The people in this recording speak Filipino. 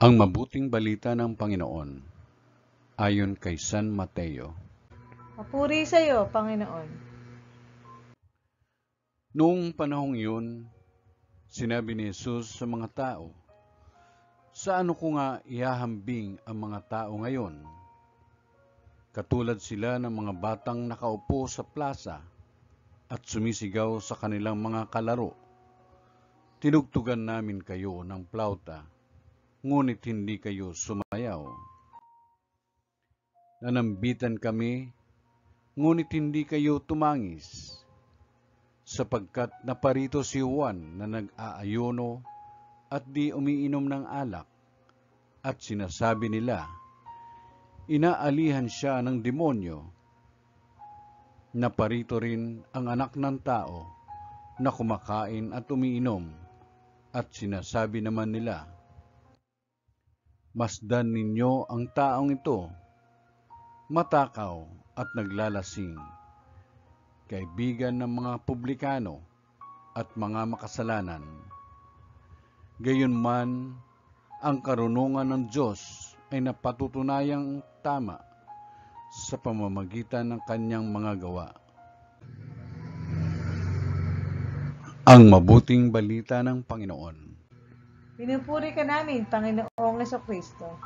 Ang mabuting balita ng Panginoon ayon kay San Mateo. Papuri sa iyo, Panginoon. Noong panahong iyon, sinabi ni Jesus sa mga tao, "Sa ano ko nga ihahambing ang mga tao ngayon? Katulad sila ng mga batang nakaupo sa plaza at sumisigaw sa kanilang mga kalaro. Tinugtugan namin kayo ng plauta, ngunit hindi kayo sumayaw. Nanambitan kami, ngunit hindi kayo tumangis. Sapagkat naparito si Juan na nag-aayuno at di umiinom ng alak, at sinasabi nila, inaalihan siya ng demonyo. Naparito rin ang Anak ng Tao na kumakain at umiinom, at sinasabi naman nila, masdan ninyo ang taong ito, matakaw at naglalasing, kaibigan ng mga publikano at mga makasalanan. Gayunman, ang karunungan ng Diyos ay napatutunayang tama sa pamamagitan ng kanyang mga gawa. Ang mabuting balita ng Panginoon. Pinupuri ka namin, Panginoong Jesucristo.